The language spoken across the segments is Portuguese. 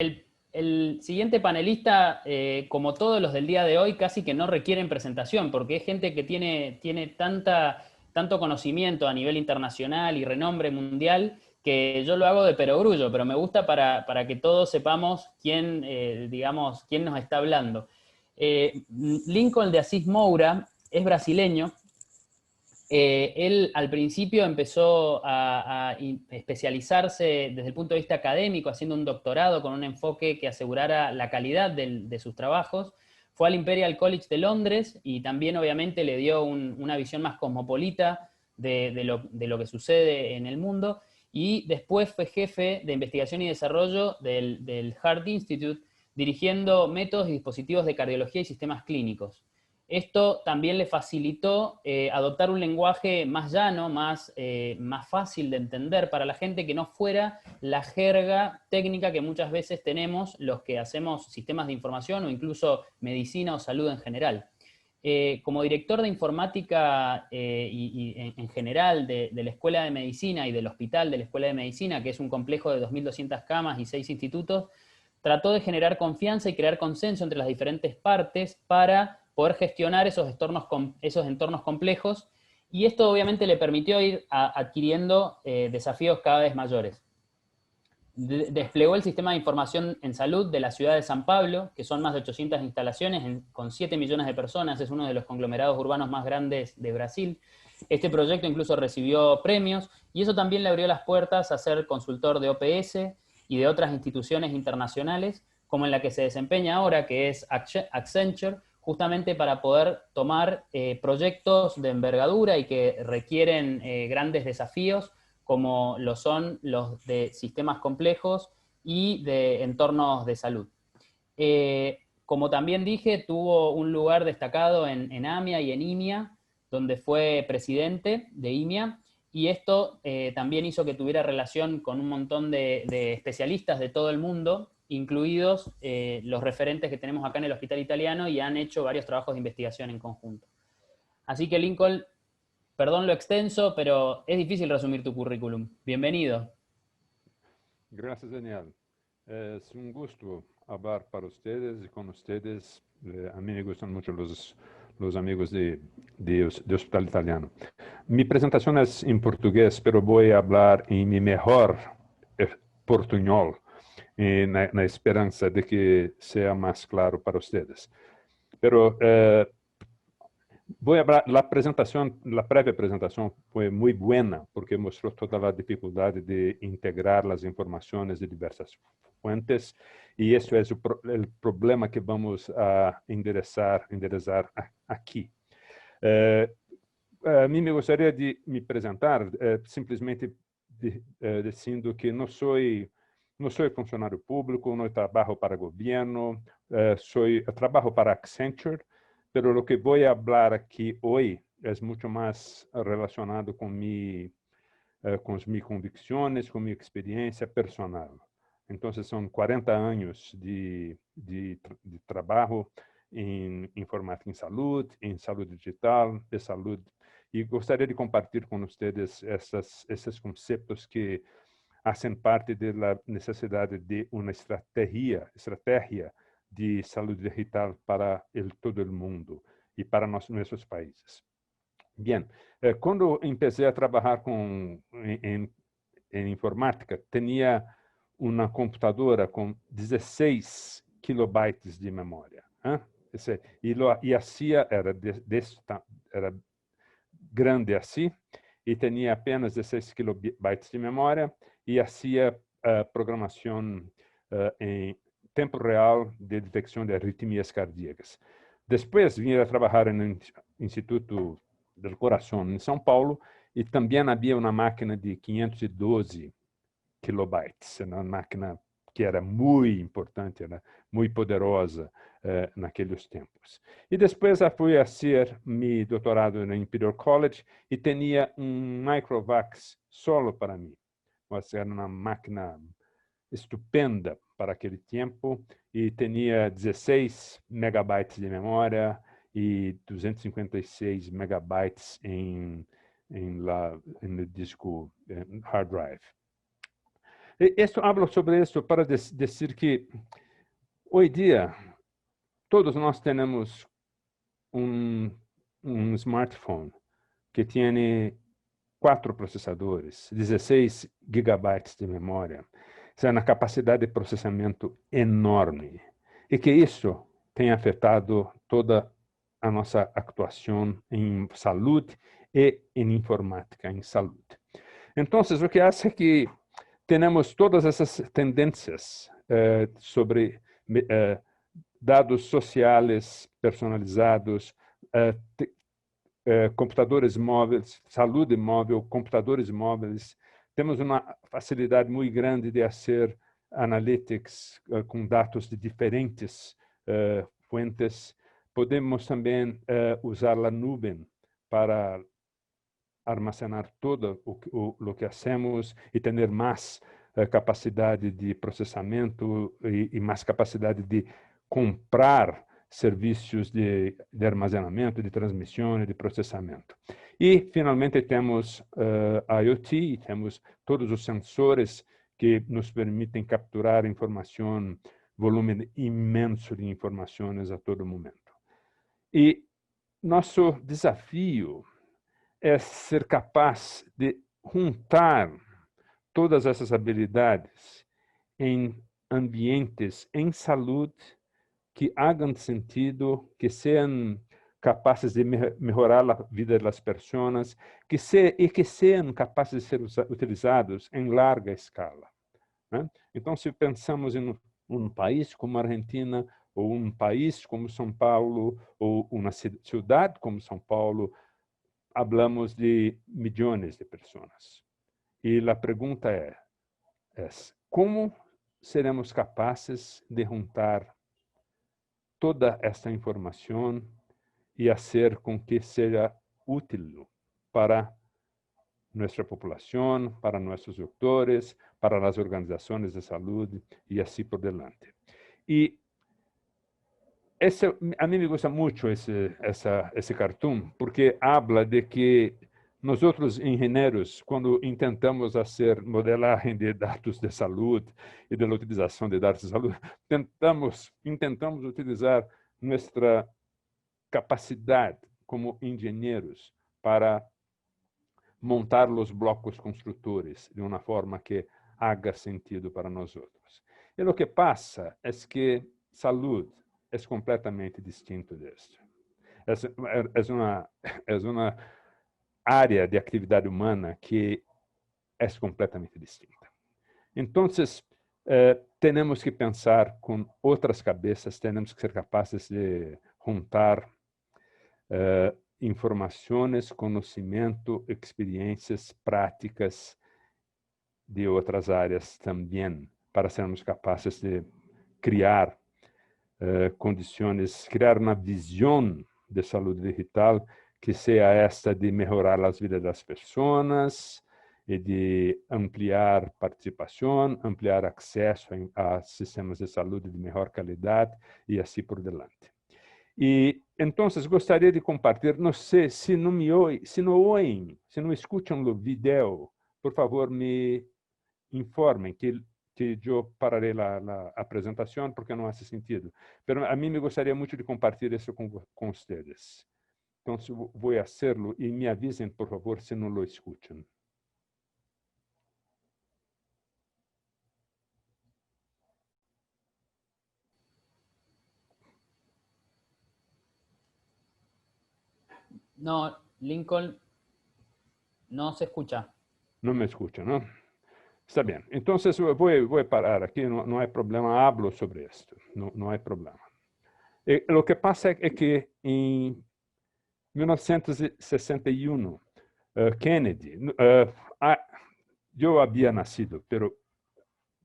El siguiente panelista, como todos los del día de hoy, casi que no requieren presentación, porque es gente que tiene tanto conocimiento a nivel internacional y renombre mundial, que yo lo hago de perogrullo, pero me gusta para que todos sepamos quién, digamos, quién nos está hablando. Lincoln de Assis Moura es brasileño. Él al principio empezó a especializarse desde el punto de vista académico, haciendo un doctorado con un enfoque que asegurara la calidad de sus trabajos. Fue al Imperial College de Londres y también obviamente le dio una visión más cosmopolita de lo que sucede en el mundo. Y después fue jefe de investigación y desarrollo del Heart Institute, dirigiendo métodos y dispositivos de cardiología y sistemas clínicos. Esto también le facilitó adoptar un lenguaje más llano, más fácil de entender para la gente, que no fuera la jerga técnica que muchas veces tenemos los que hacemos sistemas de información o incluso medicina o salud en general. Como director de informática y en general de la Escuela de Medicina y del Hospital de la Escuela de Medicina, que es un complejo de 2.200 camas y 6 institutos, trató de generar confianza y crear consenso entre las diferentes partes para poder gestionar esos entornos complejos, y esto obviamente le permitió ir adquiriendo desafíos cada vez mayores. Desplegó el sistema de información en salud de la ciudad de San Pablo, que son más de 800 instalaciones con 7 millones de personas, es uno de los conglomerados urbanos más grandes de Brasil. Este proyecto incluso recibió premios, y eso también le abrió las puertas a ser consultor de OPS y de otras instituciones internacionales, como en la que se desempeña ahora, que es Accenture, justamente para poder tomar proyectos de envergadura y que requieren grandes desafíos, como lo son los de sistemas complejos y de entornos de salud. Como también dije, tuvo un lugar destacado en AMIA y en IMIA, donde fue presidente de IMIA, y esto también hizo que tuviera relación con un montón de especialistas de todo el mundo, incluidos los referentes que tenemos acá en el Hospital Italiano, y han hecho varios trabajos de investigación en conjunto. Así que, Lincoln, perdón lo extenso, pero es difícil resumir tu currículum. Bienvenido. Gracias, Daniel. Es un gusto hablar para ustedes y con ustedes. A mí me gustan mucho los amigos de Hospital Italiano. Mi presentación es en pero voy a hablar en mi mejor portuñol, en la esperanza de que sea más claro para ustedes. Pero voy a hablar, la previa presentación fue muy buena porque mostró toda la dificultad de integrar las informaciones de diversas fuentes, y eso es el problema que vamos a enderezar aquí. A mí me gustaría de me presentar simplesmente diciendo que no soy funcionario público, no trabajo para gobierno, trabajo para Accenture, pero lo que voy a hablar aquí hoy es mucho más relacionado con mis convicciones, con mi experiencia personal. Entonces son 40 años de trabajo en informática en salud digital, de salud, y gostaria de compartir con ustedes esses conceptos que hacen parte de la necesidad de una estrategia de salud digital para todo el mundo y para nuestros países. Bien, quando empecé a trabalhar em informática, tinha uma computadora com 16 kilobytes de memória. E assim era grande assim, e tinha apenas 16 kilobytes de memória, e hacía programação em tempo real de detecção de arritmias cardíacas. Depois vim a trabalhar no Instituto del Coração, em São Paulo, e também havia uma máquina de 512 kilobytes, uma máquina que era muito importante, era muito poderosa naqueles tempos. E depois fui a ser meu doutorado no Imperial College e tinha Microvax solo para mim. Mas era uma máquina estupenda para aquele tempo e tinha 16 megabytes de memória e 256 megabytes no disco hard drive. Esto hablo sobre isso para dizer que hoje dia todos nós temos um smartphone que tem 4 processadores, 16 gigabytes de memória. Isso é uma capacidade de processamento enorme. E que isso tem afetado toda a nossa atuação em saúde e em informática em saúde. Então, o que hace é que temos todas essas tendências sobre dados sociais personalizados, computadores móveis, saúde móvel, computadores móveis. Temos uma facilidade muito grande de fazer analytics com dados de diferentes fuentes. Podemos também usar a nuvem para armazenar todo o que hacemos e ter mais capacidade de processamento e mais capacidade de comprar serviços de armazenamento, de transmissão e de processamento. E, finalmente, temos IoT, temos todos os sensores que nos permitem capturar informação, volume imenso de informações a todo momento. E nosso desafio é ser capaz de juntar todas essas habilidades em ambientes em saúde que hagam sentido, que sejam capazes de melhorar a vida das pessoas, que sejam capazes de ser utilizados em larga escala. Né? Então, se pensamos em um país como a Argentina, ou um país como São Paulo, ou uma cidade como São Paulo, hablamos de milhões de pessoas. E a pergunta é como seremos capazes de juntar toda esta informação e fazer com que seja útil para nossa população, para nossos doutores, para as organizações de saúde e assim por diante. E a mim me gusta muito esse cartoon, porque habla de que nós outros engenheiros, quando tentamos fazer modelagem de dados de saúde e da utilização de dados de saúde, intentamos utilizar nossa capacidade como engenheiros para montar os blocos construtores de uma forma que haga sentido para nós outros. E o que passa é que saúde é completamente distinto disso. É uma área de atividade humana que é completamente distinta. Então, temos que pensar com outras cabeças, temos que ser capazes de juntar informações, conhecimento, experiências, práticas de outras áreas também, para sermos capazes de criar condições, criar uma visão de saúde digital que seja esta de melhorar as vidas das pessoas e de ampliar participação, ampliar acesso a sistemas de saúde de melhor qualidade e assim por diante. E então gostaria de compartilhar, não sei se não ouvem, se não escutam o vídeo, por favor me informem que eu pararei a apresentação porque não faz sentido. Mas a mim me gostaria muito de compartilhar isso com vocês. Então, vou fazê-lo e me avisem, por favor, se não lo escutam. No, Lincoln, no se escucha. Não me escutam, não? Está bem. Então, vou parar aqui, não há problema, hablo sobre isso, não há problema. E, o que passa é que em 1961, Kennedy, eu havia nascido, pero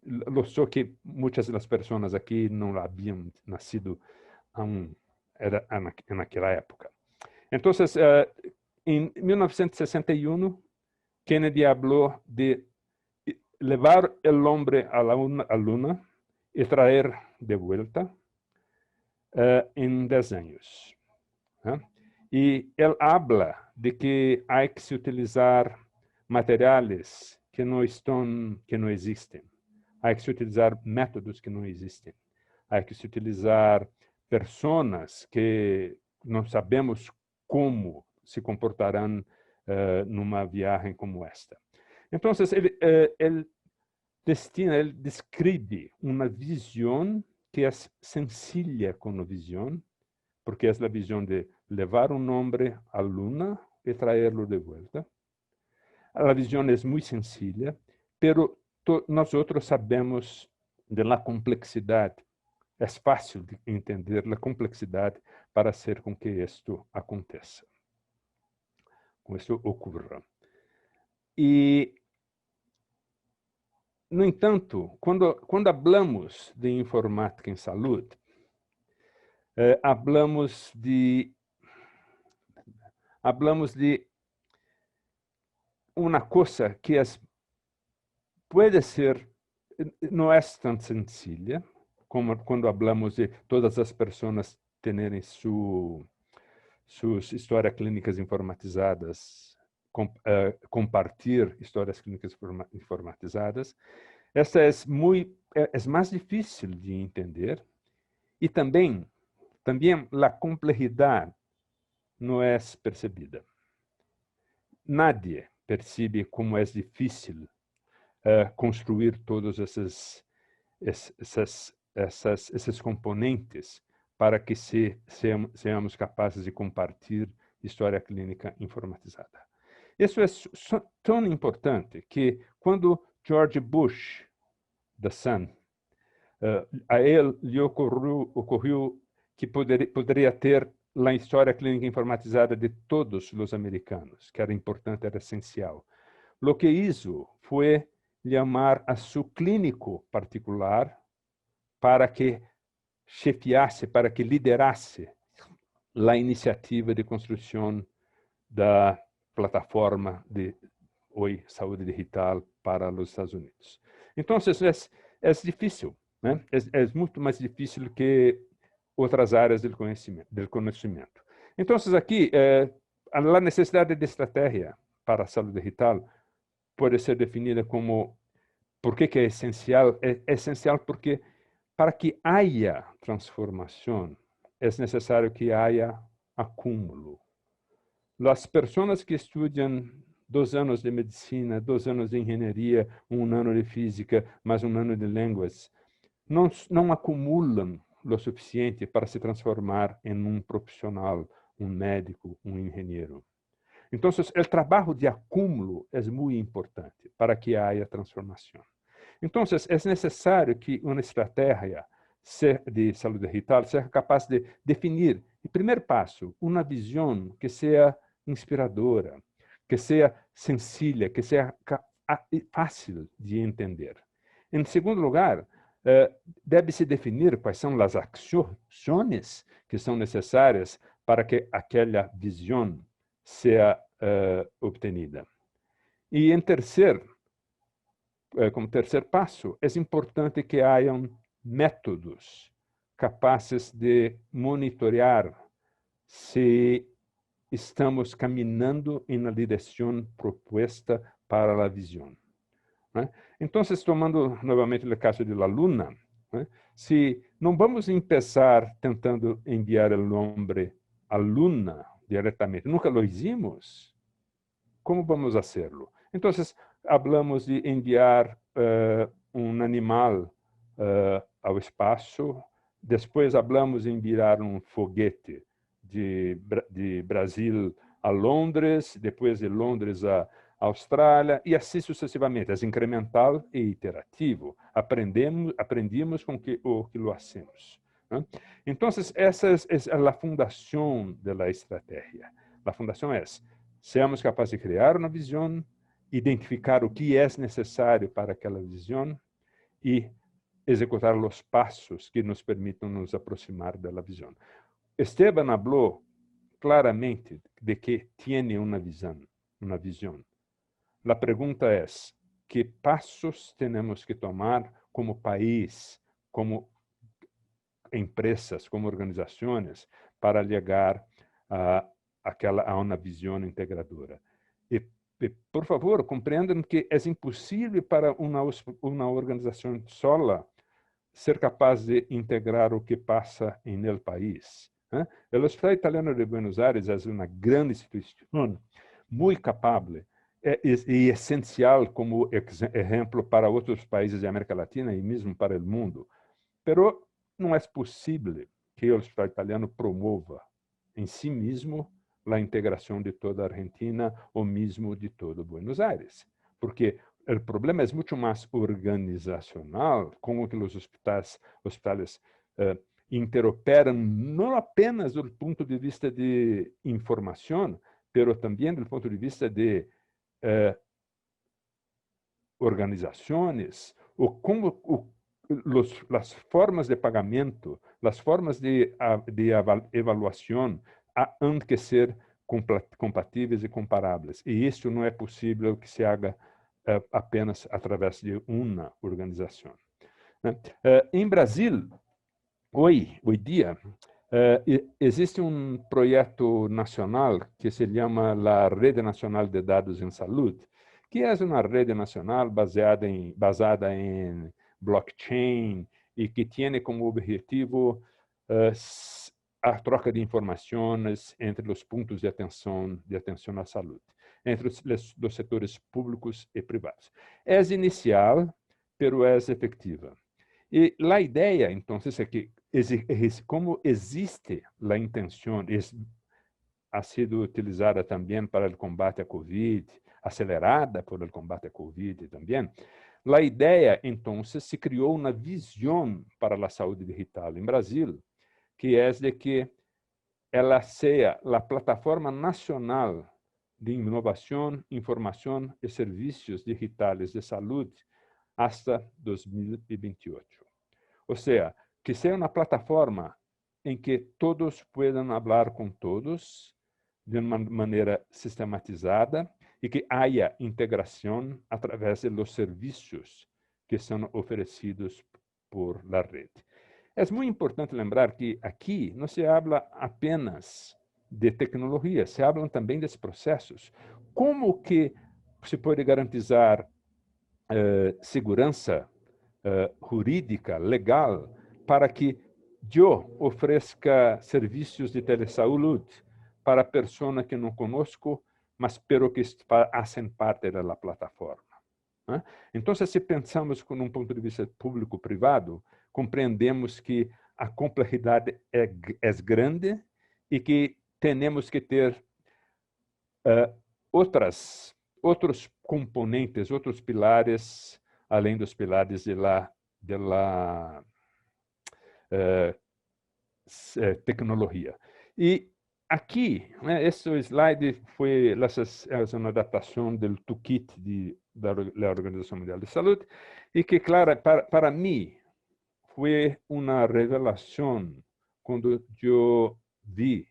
lo so que muitas das pessoas aqui não haviam nascido aún naquela época. Então, em 1961, Kennedy falou de levar o homem à luna e trazer de volta em 10 anos. E ele habla de que há que se utilizar materiais que não existem. Há que se utilizar métodos que não existem. Há que se utilizar pessoas que não sabemos como se comportarão numa viagem como esta. Então, ele descreve uma visão que é sencilla como visão, porque é a visão de levar um homem à luna e traê-lo de volta. A visão é muito sencilla, pero nós outros sabemos da complexidade. É fácil de entender a complexidade para fazer com que isto aconteça, com isso ocorra. E, no entanto, quando falamos de informática em saúde, falamos de uma coisa que pode ser, não é tão sencilla, como quando falamos de todas as pessoas terem suas histórias clínicas informatizadas, compartilhar histórias clínicas informatizadas. Essa é mais difícil de entender e também a complexidade não é percebida. Nadie percebe como é difícil construir todos esses componentes para que sejamos capazes de compartilhar história clínica informatizada. Isso é tão importante que quando George Bush, the son, a ele lhe ocorreu que poderia ter a história clínica informatizada de todos os americanos, que era importante, era essencial. O que hizo foi chamar a seu clínico particular para que chefiasse, para que liderasse a iniciativa de construção da plataforma de hoje saúde digital para os Estados Unidos. Então, é difícil, né? É muito mais difícil que outras áreas do conhecimento. Então, aqui, a necessidade de estratégia para a saúde digital pode ser definida como, por que é essencial? É essencial porque para que haja transformação, é necessário que haja acúmulo. As pessoas que estudam 2 anos de medicina, 2 anos de engenharia, 1 ano de física, mais 1 ano de línguas, não acumulam o suficiente para se transformar em um profissional, um médico, um engenheiro. Então, o trabalho de acúmulo é muito importante para que haja transformação. Então, é necessário que uma estratégia de saúde digital seja capaz de definir, em primeiro passo, uma visão que seja inspiradora, que seja sencilla, que seja fácil de entender. Em segundo lugar, deve-se definir quais são as ações que são necessárias para que aquela visão seja obtenida. E, como terceiro passo, é importante que hajam métodos capazes de monitorear se estamos caminhando na direção proposta para a visão. Né? Então, tomando novamente o caso de la Luna, né? Se não vamos começar tentando enviar o homem à Luna diretamente, nunca lo hicimos, como vamos fazê-lo? Então, hablamos de enviar um animal ao espaço, depois hablamos de enviar um foguete de Brasil a Londres, depois de Londres a Austrália, e assim sucessivamente. É incremental e iterativo. Aprendemos com o que lo hacemos. Né? Então, essa é a fundação da estratégia. A fundação é: seamos capazes de criar uma visão, identificar o que é necessário para aquela visão e executar os passos que nos permitam nos aproximar da visão. Esteban falou claramente de que tem uma visão. A pergunta é: que passos temos que tomar como país, como empresas, como organizações, para chegar a uma visão integradora? E por favor, compreendam que é impossível para uma organização sola ser capaz de integrar o que passa no país. O Hospital Italiano de Buenos Aires é uma grande instituição, muito capaz e essencial como exemplo para outros países da América Latina e mesmo para o mundo. Mas não é possível que o Hospital Italiano promova em si mesmo a integração de toda a Argentina ou mesmo de todo Buenos Aires, porque o problema é muito mais organizacional, como que os hospitais interoperam não apenas do ponto de vista de informação, mas também do ponto de vista de organizações, ou como as formas de pagamento, as formas de avaliação hão que ser compatíveis e comparáveis. E isso não é possível que se haga apenas através de uma organização. Em Brasil, hoje dia, existe um projeto nacional que se chama a Rede Nacional de Dados em Saúde, que é uma rede nacional basada em blockchain e que tem como objetivo a troca de informações entre os pontos de atenção à saúde, entre os setores públicos e privados. É inicial, mas é efetiva. E a ideia, então, é que, como existe a intenção, ha sido utilizada também para o combate à Covid, acelerada por el combate à Covid também, a ideia, então, se criou uma visão para a saúde digital em Brasil, que é de que ela seja a plataforma nacional de inovação, informação e serviços digitais de saúde hasta 2028. Ou seja, que seja uma plataforma em que todos puedan falar com todos de uma maneira sistematizada e que haja integração através de los serviços que são oferecidos por la rede. É muito importante lembrar que aqui não se habla apenas de tecnologia, se hablam também de processos. Como que se pode garantizar segurança jurídica, legal, para que eu ofereça serviços de telesaúde para a pessoa que não conosco, mas pero que fazem parte da plataforma. Então, se pensamos com um ponto de vista público-privado, compreendemos que a complexidade é grande e que temos que ter outros componentes, outros pilares, além dos pilares de tecnologia. E aqui, esse slide foi uma adaptação do toolkit da Organização Mundial de Saúde e que, claro, para mim, foi uma revelação quando eu vi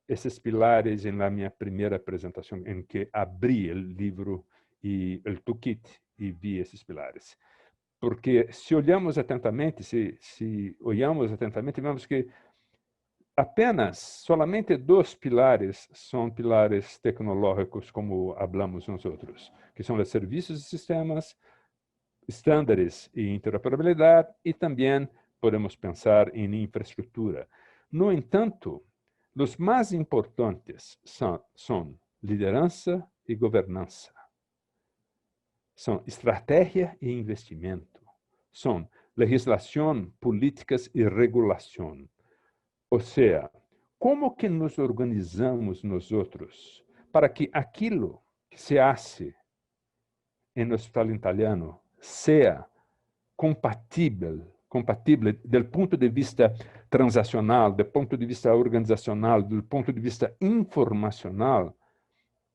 esses pilares na minha primeira apresentação, em que abri o livro e o toolkit e vi esses pilares. Porque se olhamos atentamente, se olhamos atentamente, vemos que solamente 2 pilares são pilares tecnológicos, como falamos nós outros, que são os serviços e sistemas, estándares e interoperabilidade, e também podemos pensar em infraestrutura. No entanto, os mais importantes são liderança e governança, são estratégia e investimento, são legislação, políticas e regulação. Ou seja, como que nos organizamos nós outros para que aquilo que se hace no Hospital Italiano seja compatível do ponto de vista transacional, do ponto de vista organizacional, do ponto de vista informacional,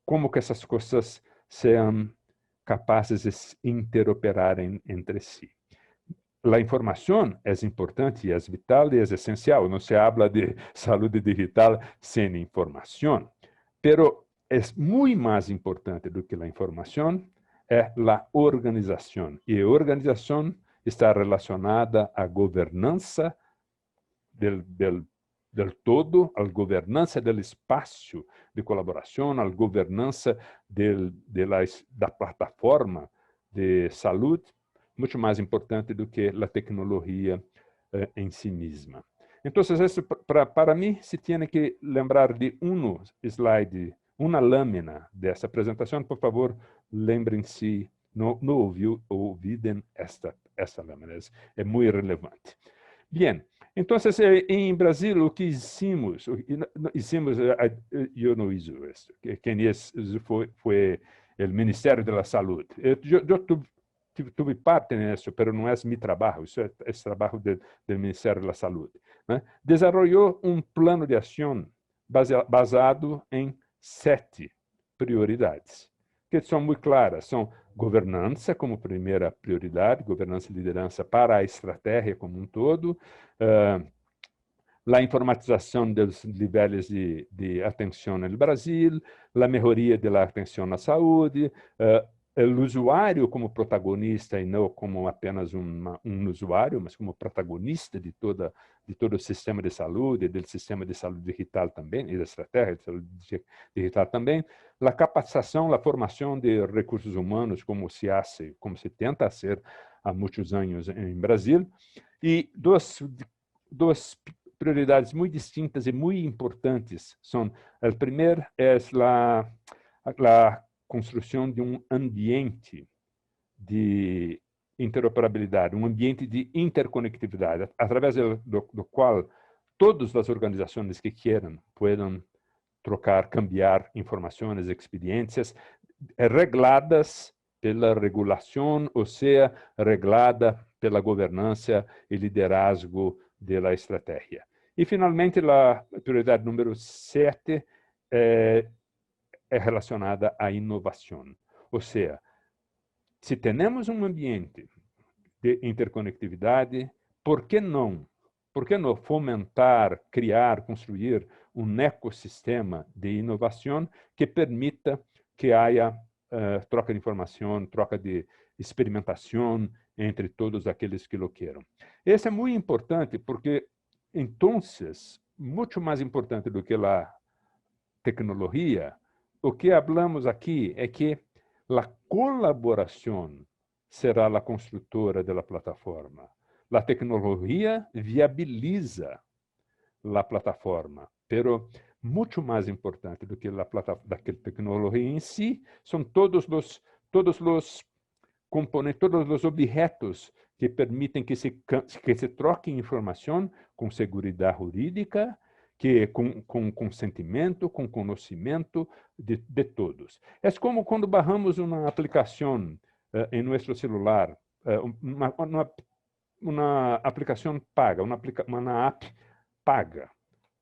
como que essas coisas sejam capazes de interoperarem entre si. A informação é importante, é vital e é essencial. Não se habla de saúde digital sem informação. Pero é muito mais importante do que a informação é a organização. E a organização está relacionada à governança del todo a governança do espaço de colaboração, a governança da plataforma de saúde, muito mais importante do que a tecnologia em si mesma. Então, isso, para mim, se tem que lembrar de slide, uma lâmina dessa apresentação, por favor, lembrem-se, não olvidem esta lâmina, é muito relevante. Bem, então, em Brasil, o que hicimos, eu não hice isso, quem hizo foi o Ministério da Saúde. Eu tuve parte nisso, mas não é meu trabalho, isso é trabalho do Ministério da Saúde. Né? Desenvolveu plano de ação basado em 7 prioridades, que são muito claras. São governança como primeira prioridade, governança e liderança para a estratégia como um todo, a informatização dos níveis de atenção no Brasil, a melhoria da atenção à saúde, o usuário como protagonista e não como apenas usuário, mas como protagonista de todo o sistema de saúde, do sistema de saúde digital também, e da estratégia de saúde digital também, a capacitação, a formação de recursos humanos, como se tenta fazer há muitos anos em Brasil, e duas prioridades muito distintas e muito importantes são, a primeira é a construção de ambiente de interoperabilidade, ambiente de interconectividade, através do qual todas as organizações que queiram podem trocar, cambiar informações, experiências, regladas pela regulação, ou seja, reglada pela governança e liderazgo da estratégia. E, finalmente, a prioridade número 7 é relacionada à inovação. Ou seja, se temos ambiente de interconectividade, por que não fomentar, criar, construir ecossistema de inovação que permita que haja troca de informação, troca de experimentação entre todos aqueles que lo queiram. Isso é muito importante porque, então, muito mais importante do que a tecnologia, o que falamos aqui é que a colaboração será a construtora da plataforma. A tecnologia viabiliza a plataforma, pero muito mais importante do que a tecnologia em si são todos os componentes, todos os objetos que permitem que se troque informação com segurança jurídica, com consentimento, com conhecimento de todos. É como quando barramos uma aplicação em nosso celular, uma aplicação paga, uma app paga,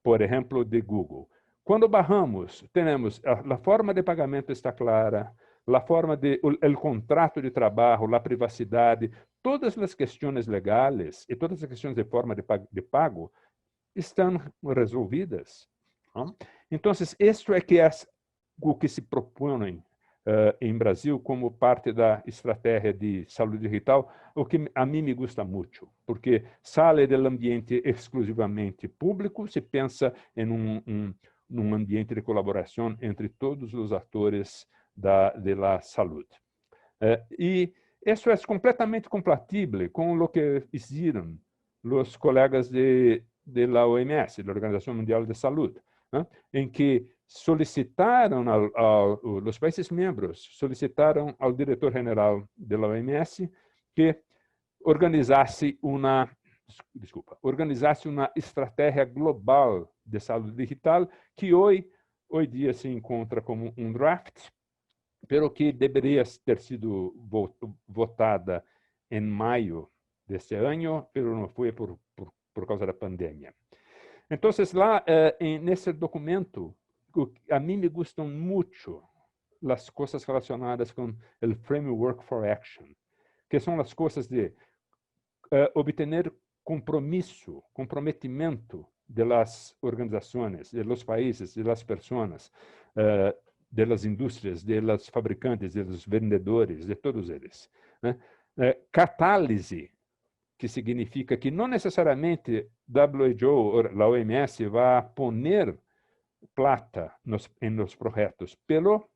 por exemplo, de Google. Quando barramos, temos a forma de pagamento está clara, a forma o contrato de trabalho, a privacidade, todas as questões legais e todas as questões de forma de pago estão resolvidas. Então, isso é o que se propõe em Brasil como parte da estratégia de saúde digital, o que a mim me gusta muito, porque sai do ambiente exclusivamente público, se pensa em um ambiente de colaboração entre todos os atores da saúde. E isso é completamente compatível com o que fizeram os colegas da OMS, da Organização Mundial de Saúde, em que solicitaram os países membros, solicitaram ao diretor-geral da OMS que organizasse uma estratégia global de saúde digital que hoje dia se encontra como um draft, pero que deveria ter sido votada em maio deste ano, pero não foi por causa da pandemia. Então, lá nesse documento, a mim me gustam muito as coisas relacionadas com o Framework for Action, que são as coisas de obter comprometimento das organizações, dos países, das pessoas, das indústrias, dos fabricantes, dos vendedores, de todos eles. Catálise que significa que no necesariamente WHO o la OMS va a poner plata en los proyectos, pero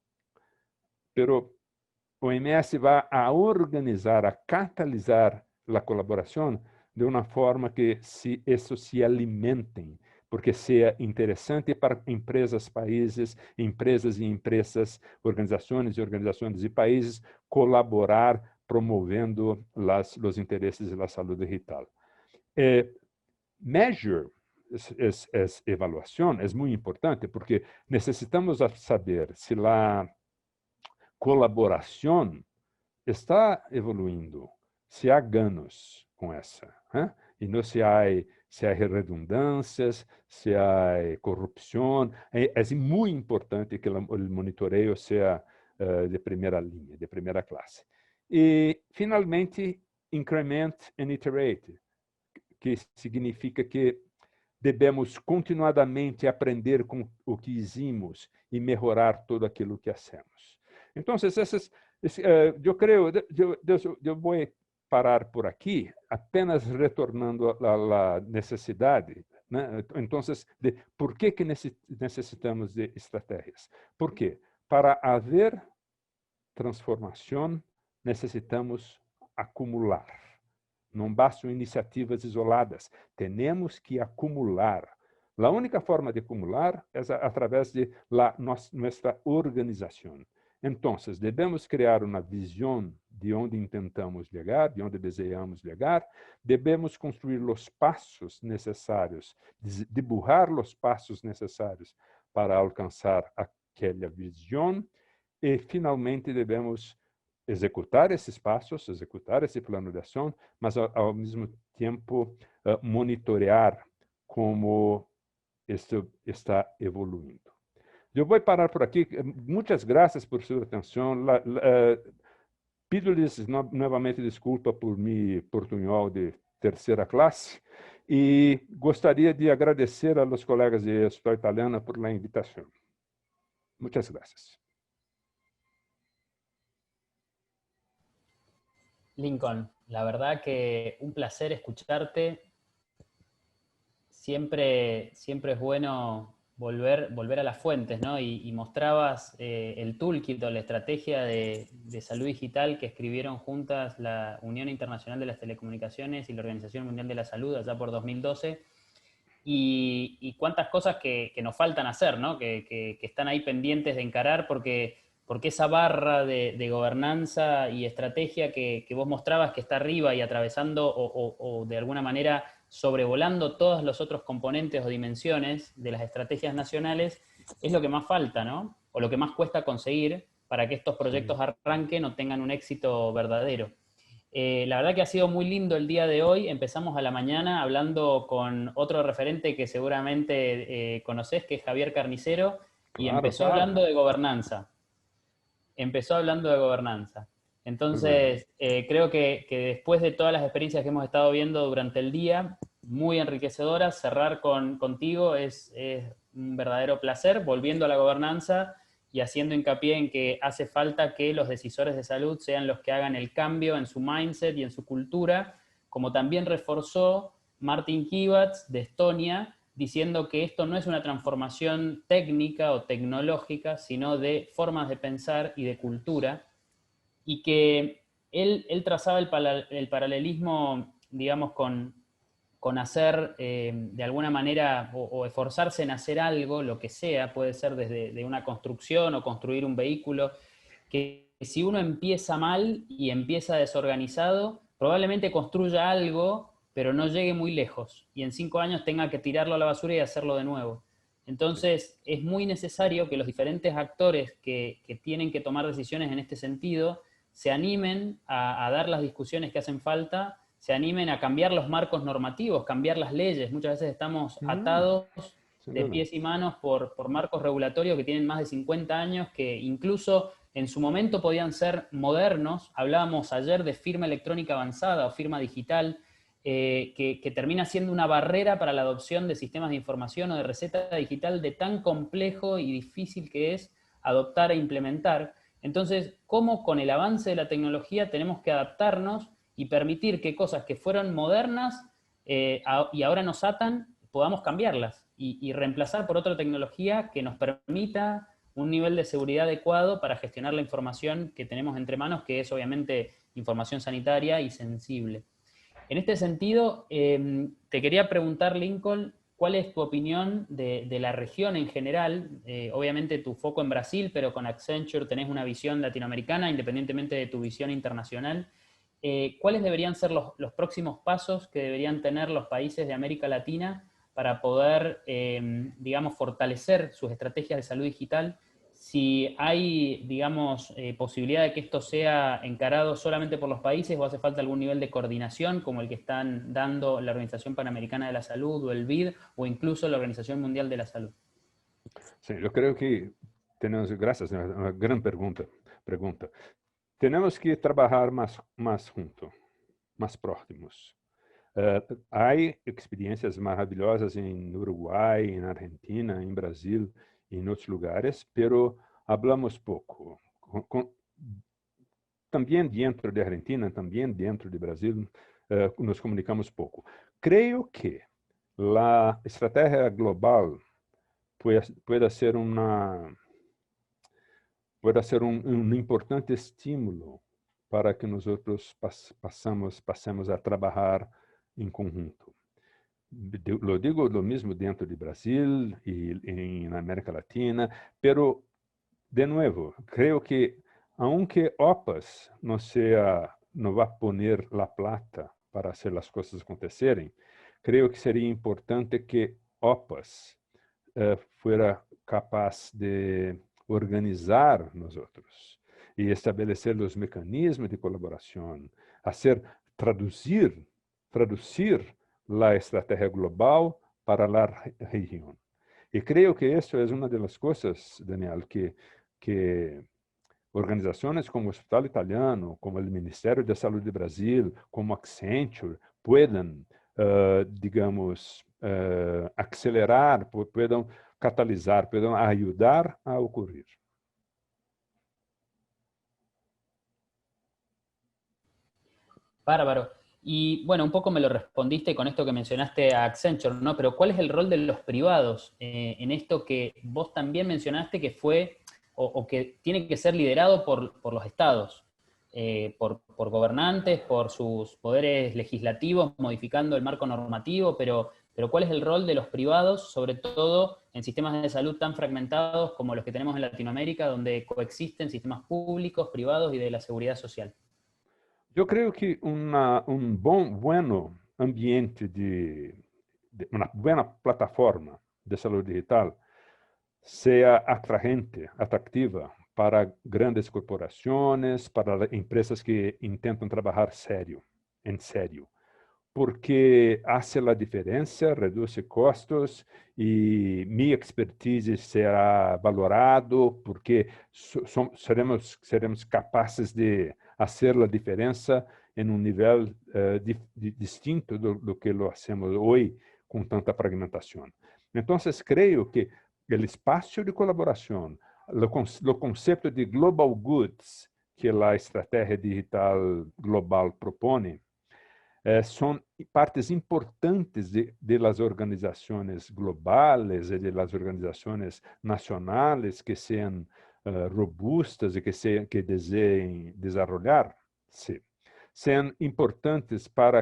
OMS va a organizar, a catalisar la colaboración de una forma que eso se alimenten, porque sea interesante para empresas, países, empresas e empresas, organizações e organizações e países colaborar promovendo os interesses da saúde digital. Measure es evaluación es muy importante porque necesitamos saber si la colaboración está evoluindo, se há ganos com essa, né? E não se há redundâncias, se há corrupção. É muito importante que o monitoreio seja de primeira linha, de primeira classe. E, finalmente, increment and iterate, que significa que devemos continuadamente aprender com o que hicimos e melhorar tudo aquilo que hacemos. Então, eu creio, eu vou parar por aqui, apenas retornando à necessidade, né? Então, de por que necessitamos de estratégias? Por quê? Para haver transformação, necessitamos acumular. Não bastam iniciativas isoladas, temos que acumular. A única forma de acumular é através de nossa organização. Então, devemos criar uma visão de onde intentamos chegar, de onde desejamos chegar, devemos construir os passos necessários, dibujar os passos necessários para alcançar aquela visão e, finalmente, devemos executar esses passos, executar esse plano de ação, mas, ao mesmo tempo, monitorear como isso está evoluindo. Eu vou parar por aqui. Muitas graças por sua atenção. Pido-lhes novamente desculpa por meu portunhol de terceira classe e gostaria de agradecer aos colegas de Escola Italiana por la invitação. Muitas graças. Lincoln, la verdad que un placer escucharte. Siempre es bueno volver a las fuentes, ¿no? Y mostrabas el toolkit o la estrategia de salud digital que escribieron juntas la Unión Internacional de las Telecomunicaciones y la Organización Mundial de la Salud allá por 2012. Y cuántas cosas que nos faltan hacer, ¿no? Que están ahí pendientes de encarar porque esa barra de gobernanza y estrategia que vos mostrabas que está arriba y atravesando o de alguna manera sobrevolando todos los otros componentes o dimensiones de las estrategias nacionales, es lo que más falta, ¿no? O lo que más cuesta conseguir para que estos proyectos arranquen o tengan un éxito verdadero. La verdad que ha sido muy lindo el día de hoy. Empezamos a la mañana hablando con otro referente que seguramente conocés, que es Javier Carnicero, y empezó hablando de gobernanza. Entonces, creo que después de todas las experiencias que hemos estado viendo durante el día, muy enriquecedoras, cerrar contigo es un verdadero placer, volviendo a la gobernanza y haciendo hincapié en que hace falta que los decisores de salud sean los que hagan el cambio en su mindset y en su cultura, como también reforzó Martin Kivats de Estonia, diciendo que esto no es una transformación técnica o tecnológica, sino de formas de pensar y de cultura, y que él trazaba el paralelismo, digamos, con hacer de alguna manera o esforzarse en hacer algo, lo que sea, puede ser desde una construcción o construir un vehículo, que si uno empieza mal y empieza desorganizado, probablemente construya algo, pero no llegue muy lejos, y en 5 años tenga que tirarlo a la basura y hacerlo de nuevo. Entonces, es muy necesario que los diferentes actores que tienen que tomar decisiones en este sentido se animen a dar las discusiones que hacen falta, se animen a cambiar los marcos normativos, cambiar las leyes. Muchas veces estamos atados de pies y manos por marcos regulatorios que tienen más de 50 años, que incluso en su momento podían ser modernos. Hablábamos ayer de firma electrónica avanzada o firma digital, que termina siendo una barrera para la adopción de sistemas de información o de receta digital de tan complejo y difícil que es adoptar e implementar. Entonces, ¿cómo con el avance de la tecnología tenemos que adaptarnos y permitir que cosas que fueron modernas y ahora nos atan, podamos cambiarlas y reemplazar por otra tecnología que nos permita un nivel de seguridad adecuado para gestionar la información que tenemos entre manos, que es obviamente información sanitaria y sensible. En este sentido, te quería preguntar, Lincoln, ¿cuál es tu opinión de la región en general? Obviamente tu foco en Brasil, pero con Accenture tenés una visión latinoamericana, independientemente de tu visión internacional. ¿Cuáles deberían ser los próximos pasos que deberían tener los países de América Latina para poder, digamos, fortalecer sus estrategias de salud digital? Si hay, digamos, posibilidad de que esto sea encarado solamente por los países o hace falta algún nivel de coordinación como el que están dando la Organización Panamericana de la Salud o el BID o incluso la Organización Mundial de la Salud. Sí, yo creo que tenemos, gracias, una gran pregunta. Tenemos que trabajar más juntos, más próximos. Hay experiencias maravillosas en Uruguay, en Argentina, en Brasil, en otros lugares, pero hablamos poco. También dentro de Argentina, también dentro de Brasil, nos comunicamos poco. Creo que la estrategia global puede ser un importante estímulo para que nosotros passemos a trabalhar em conjunto. Lo digo lo mismo dentro de Brasil y en América Latina, pero de nuevo, creo que aunque OPAS no va a poner la plata para hacer las cosas acontecerem, creo que sería importante que OPAS fuera capaz de organizar nosotros y establecer los mecanismos de colaboración, traducir la estrategia global para la región. Y creo que eso es una de las cosas, Daniel, que organizaciones como el Hospital Italiano, como el Ministerio de Salud de Brasil, como Accenture, puedan, digamos, acelerar, puedan catalisar, puedan ayudar a ocurrir. Bárbaro. Y bueno, un poco me lo respondiste con esto que mencionaste a Accenture, ¿no? Pero ¿cuál es el rol de los privados en esto que vos también mencionaste que fue o que tiene que ser liderado por los estados, por gobernantes, por sus poderes legislativos, modificando el marco normativo, pero ¿cuál es el rol de los privados, sobre todo en sistemas de salud tan fragmentados como los que tenemos en Latinoamérica, donde coexisten sistemas públicos, privados y de la seguridad social? Eu creio que bueno ambiente uma boa plataforma de saúde digital seja atrativa para grandes corporações, para empresas que intentam trabalhar em sério, porque hace a diferença, reduz custos e minha expertise será valorado, porque seremos capazes de fazer a diferença em nível distinto do que lo hacemos hoje com tanta fragmentação. Então, creio que o espaço de colaboração, o conceito de global goods que a estratégia digital global propõe, são partes importantes de las organizações globais e de las organizações nacionais que sejam robustas e que desejem desenvolver-se, são importantes para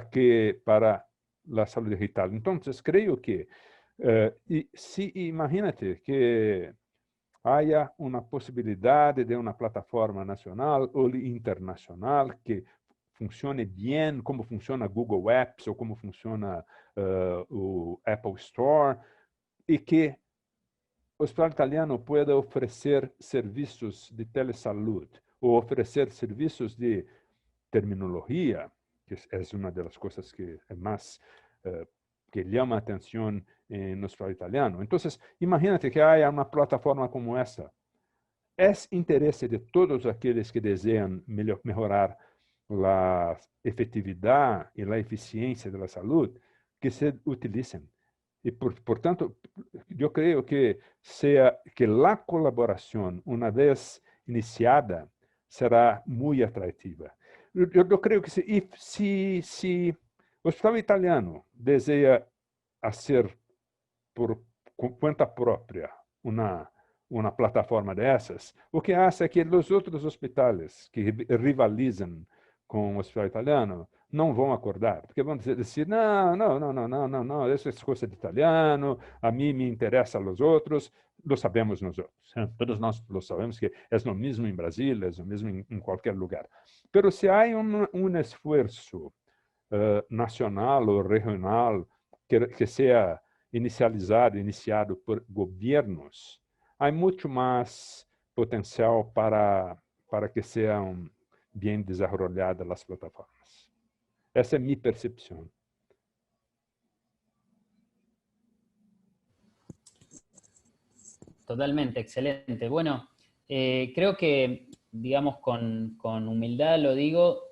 a saúde digital. Então, creio que imagínate que haya uma possibilidade de uma plataforma nacional ou internacional que funcione bem, como funciona Google Apps ou como funciona o Apple Store, e que o Hospital Italiano pueda oferecer serviços de telesaúde ou oferecer serviços de terminologia, que é uma das coisas que é mais que chama a atenção no Hospital Italiano. Então, imagínate que haya uma plataforma como essa. É interesse de todos aqueles que desejam melhorar a efetividade e a eficiência da saúde que se utilicem. E, portanto, eu creio que a colaboração, uma vez iniciada, será muito atrativa. Eu creio que se o Hospital Italiano deseja fazer por conta própria uma plataforma dessas, o que hace é que os outros hospitais que rivalizam com o Hospital Italiano não vão acordar, porque vão dizer, não, não, não, não, não, não, não, isso é coisa de italiano, a mim me interessa os outros, lo sabemos nós outros, todos nós lo sabemos que é o mesmo em Brasília, é o mesmo em qualquer lugar. Pero se há esforço nacional ou regional que seja iniciado por governos, há muito mais potencial para que sejam bem desenvolvidas as plataformas. Essa é minha percepção. Totalmente, excelente. Bueno, creo que, digamos, con humildad lo digo,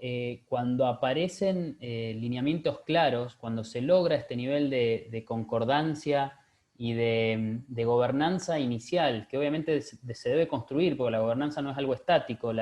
cuando aparecen lineamientos claros, cuando se logra este nivel de concordancia y de gobernanza inicial, que obviamente se debe construir, porque la gobernanza no es algo estático,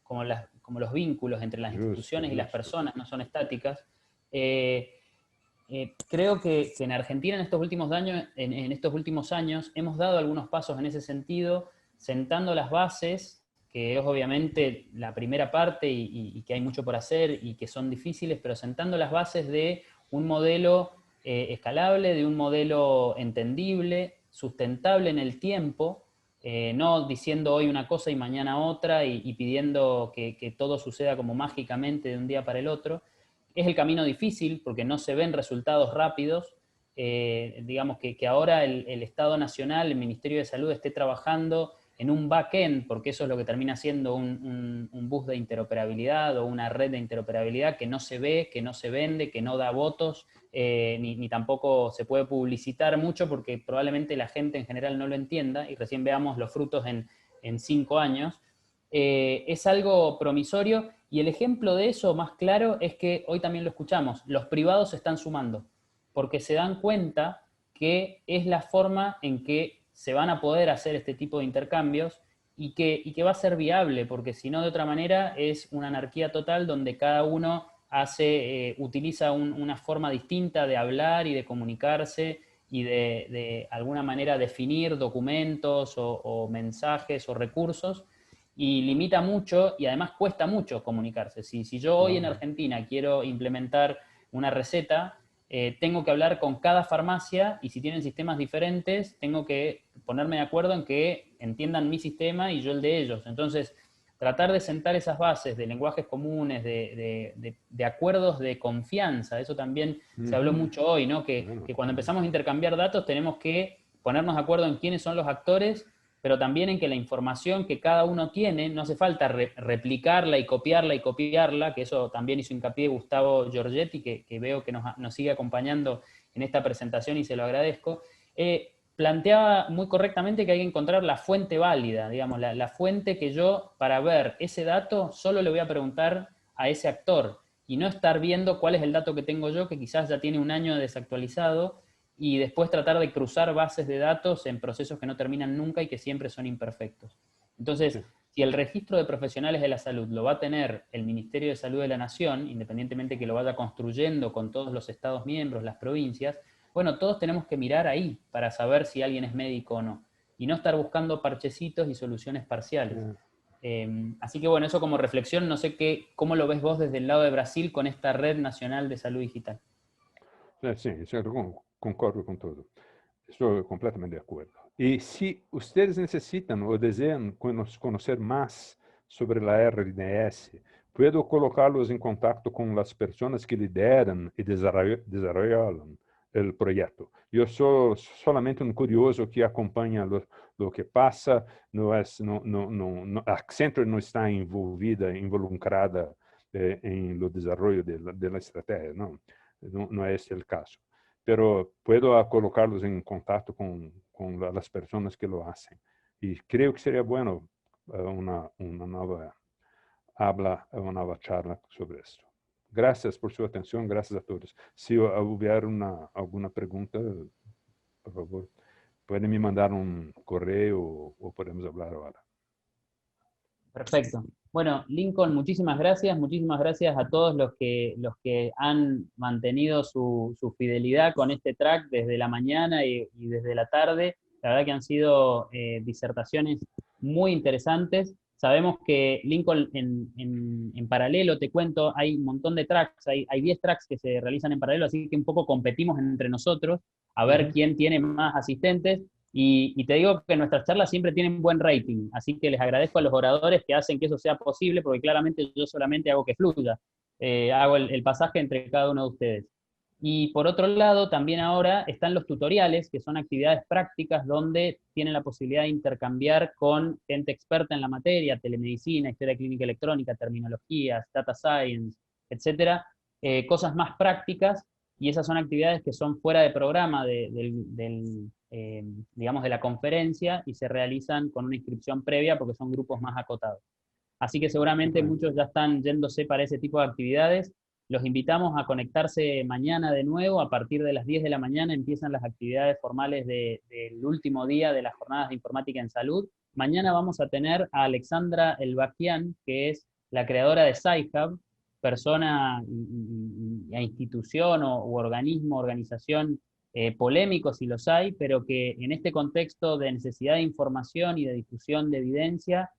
como los vínculos entre las Justo, instituciones y las justo. personas no son estáticas. Creo que en Argentina en estos últimos años hemos dado algunos pasos en ese sentido, sentando las bases, que es obviamente la primera parte y que hay mucho por hacer y que son difíciles, pero sentando las bases de un modelo escalable, de un modelo entendible, sustentable en el tiempo, no diciendo hoy una cosa y mañana otra y pidiendo que todo suceda como mágicamente de un día para el otro. Es el camino difícil porque no se ven resultados rápidos. Digamos que ahora el Estado Nacional, el Ministerio de Salud esté trabajando en un back-end, porque eso es lo que termina siendo un bus de interoperabilidad o una red de interoperabilidad que no se ve, que no se vende, que no da votos, ni tampoco se puede publicitar mucho porque probablemente la gente en general no lo entienda y recién veamos los frutos en 5 años. Es algo promisorio y el ejemplo de eso más claro es que hoy también lo escuchamos, los privados se están sumando porque se dan cuenta que es la forma en que se van a poder hacer este tipo de intercambios y que va a ser viable, porque si no de otra manera es una anarquía total donde cada uno utiliza una forma distinta de hablar y de comunicarse y de alguna manera definir documentos o mensajes o recursos y limita mucho y además cuesta mucho comunicarse. Si yo hoy en Argentina quiero implementar una receta, tengo que hablar con cada farmacia y si tienen sistemas diferentes, tengo que ponerme de acuerdo en que entiendan mi sistema y yo el de ellos. Entonces, tratar de sentar esas bases de lenguajes comunes, de acuerdos de confianza, eso también se habló mucho hoy, ¿no? Que cuando empezamos a intercambiar datos tenemos que ponernos de acuerdo en quiénes son los actores, pero también en que la información que cada uno tiene, no hace falta replicarla y copiarla, que eso también hizo hincapié Gustavo Giorgetti, que veo que nos sigue acompañando en esta presentación y se lo agradezco. Planteaba muy correctamente que hay que encontrar la fuente válida, digamos, la fuente que yo, para ver ese dato, solo le voy a preguntar a ese actor y no estar viendo cuál es el dato que tengo yo, que quizás ya tiene un año desactualizado, y después tratar de cruzar bases de datos en procesos que no terminan nunca y que siempre son imperfectos. Entonces, sí, si el registro de profesionales de la salud lo va a tener el Ministerio de Salud de la Nación, independientemente que lo vaya construyendo con todos los estados miembros, las provincias, bueno, todos tenemos que mirar ahí para saber si alguien es médico o no, y no estar buscando parchecitos y soluciones parciales. Así que bueno, eso como reflexión, no sé cómo lo ves vos desde el lado de Brasil con esta Red Nacional de Salud Digital. Sim, concordo com tudo. Estou completamente de acordo. E se vocês necessitam ou desejam conhecer mais sobre a RDS, posso colocá-los em contato com as pessoas que lideram e desenvolvem o projeto. Eu sou solamente um curioso que acompanha o que passa. A Accenture não está involucrada em lo desenvolvimento da estratégia, não. No es el caso. Pero puedo colocarlos en contacto con las personas que lo hacen. Y creo que sería bueno una nueva una nueva charla sobre esto. Gracias por su atención, gracias a todos. Si hubiera alguna pregunta, por favor, pueden me mandar un correo o podemos hablar ahora. Perfecto. Bueno, Lincoln, muchísimas gracias a todos los que han mantenido su fidelidad con este track desde la mañana y desde la tarde. La verdad que han sido disertaciones muy interesantes. Sabemos que Lincoln en paralelo, te cuento, hay un montón de tracks, hay 10 tracks que se realizan en paralelo, así que un poco competimos entre nosotros a ver quién tiene más asistentes. Y te digo que nuestras charlas siempre tienen buen rating, así que les agradezco a los oradores que hacen que eso sea posible, porque claramente yo solamente hago que fluya, hago el pasaje entre cada uno de ustedes. Y por otro lado, también ahora están los tutoriales, que son actividades prácticas donde tienen la posibilidad de intercambiar con gente experta en la materia, telemedicina, historia clínica electrónica, terminologías, data science, etcétera, cosas más prácticas, y esas son actividades que son fuera de programa digamos, de la conferencia y se realizan con una inscripción previa porque son grupos más acotados. Así que seguramente muchos ya están yéndose para ese tipo de actividades. Los invitamos a conectarse mañana de nuevo. A partir de las 10 de la mañana empiezan las actividades formales del último día de las jornadas de informática en salud. Mañana vamos a tener a Alexandra Elbakian, que es la creadora de SciHub, persona e institución u organismo, organización polémico si los hay, pero que en este contexto de necesidad de información y de difusión de evidencia,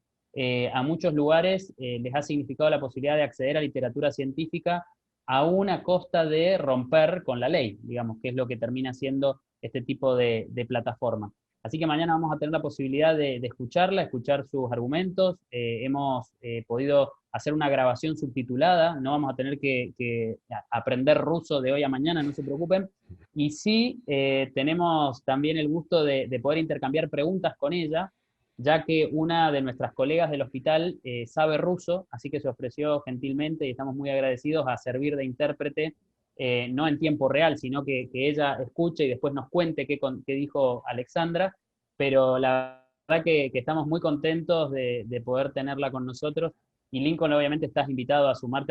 a muchos lugares les ha significado la posibilidad de acceder a literatura científica a una costa de romper con la ley, digamos, que es lo que termina siendo este tipo de plataforma. Así que mañana vamos a tener la posibilidad de escucharla, escuchar sus argumentos. Hemos podido hacer una grabación subtitulada, no vamos a tener que aprender ruso de hoy a mañana, no se preocupen. Y sí, tenemos también el gusto de poder intercambiar preguntas con ella, ya que una de nuestras colegas del hospital sabe ruso, así que se ofreció gentilmente y estamos muy agradecidos a servir de intérprete, no en tiempo real, sino que ella escuche y después nos cuente qué dijo Alexandra, pero la verdad que estamos muy contentos de poder tenerla con nosotros, y Lincoln obviamente estás invitado a sumarte